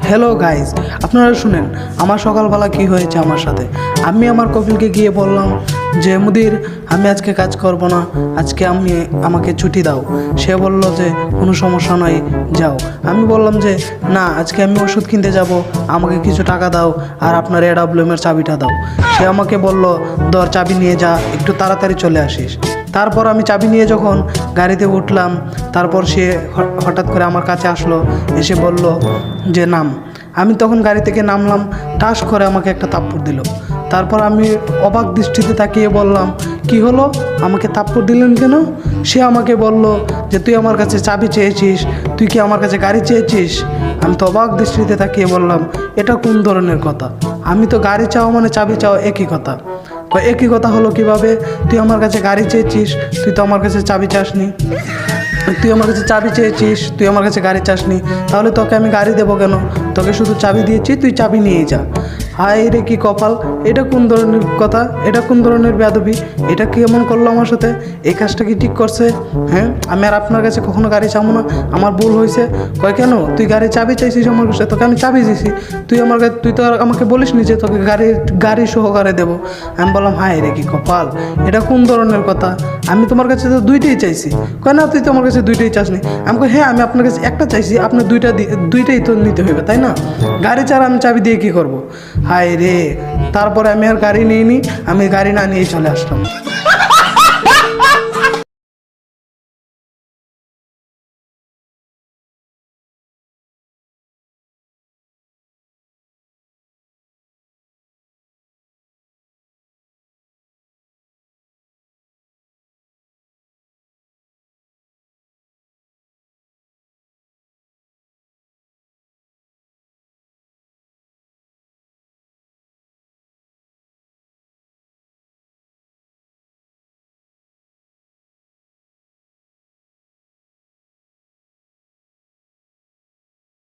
Hello guys, আপনারা শুনেন আমার সকালবেলা কি হয়েছে আমার সাথে। আমি আমার কপিলকে গিয়ে বললাম যে মুদির আমি আজকে কাজ করব না, আজকে আমাকে ছুটি দাও। সে বলল যে কোনো সমস্যা নয়, যাও। আমি বললাম যে না, আজকে আমি ওষুধ কিনতে যাব, আমাকে কিছু টাকা দাও আর আপনার এডাব্লিউএমের চাবিটা দাও। সে আমাকে বলল ধর চাবি নিয়ে যা, একটু তাড়াতাড়ি চলে আসিস। তারপর আমি চাবি নিয়ে যখন গাড়িতে উঠলাম, তারপর সে হঠাৎ করে আমার কাছে আসলো, এসে বলল যে নাম। আমি তখন গাড়ি থেকে নামলাম, টাস করে আমাকে একটা থাপ্পড় দিল। তারপর আমি অবাক দৃষ্টিতে তাকিয়ে বললাম কি হলো, আমাকে থাপ্পড় দিলেন কেন? সে আমাকে বলল যে তুই আমার কাছে চাবি চেয়েছিস, তুই কি আমার কাছে গাড়ি চেয়েছিস? আমি তো অবাক দৃষ্টিতে তাকিয়ে বললাম এটা কোন ধরনের কথা? আমি তো গাড়ি চাও মানে চাবি চাও একই কথা। একই কথা হলো কিভাবে? তুই আমার কাছে গাড়ি চেয়েছিস, তুই তো আমার কাছে চাবি চাসনি। তুই আমার কাছে চাবি চেয়েছিস, তুই আমার কাছে গাড়ি চাসনি, তাহলে তোকে আমি গাড়ি দেবো কেন? তোকে শুধু চাবি দিয়েছি, তুই চাবি নিয়ে যা। হায় রে কি কপাল! এটা কোন ধরনের কথা? এটা কোন ধরনের বেয়াদবি? এটা কি এমন করলো আমার সাথে? এই কাজটা কি ঠিক করছে? হ্যাঁ, আমি আর আপনার কাছে কখনো গাড়ি চাবো না, আমার ভুল হয়েছে। কয় কেন? তুই গাড়ি চাবি চাইছিস আমার কাছে, তোকে আমি চাবি দিছি। তুই তো আর আমাকে বলিস নি যে তোকে গাড়ি সহকারে দেবো। আমি বললাম হায় রে কি কপাল, এটা কোন ধরনের কথা? আমি তোমার কাছে তো দুইটাই চাইছি। কয় না, তুই তো আমার কাছে দুইটাই চাসনি। আমি কই হ্যাঁ, আমি আপনার কাছে একটা চাইছি, আপনার দুইটাই তো নিতে হবে, তাই না? গাড়ি ছাড়া আমি চাবি দিয়ে কী করবো? হায় রে! তারপরে আমি আর গাড়ি নিইনি, আমি গাড়ি না নিয়েই চলে আসলাম।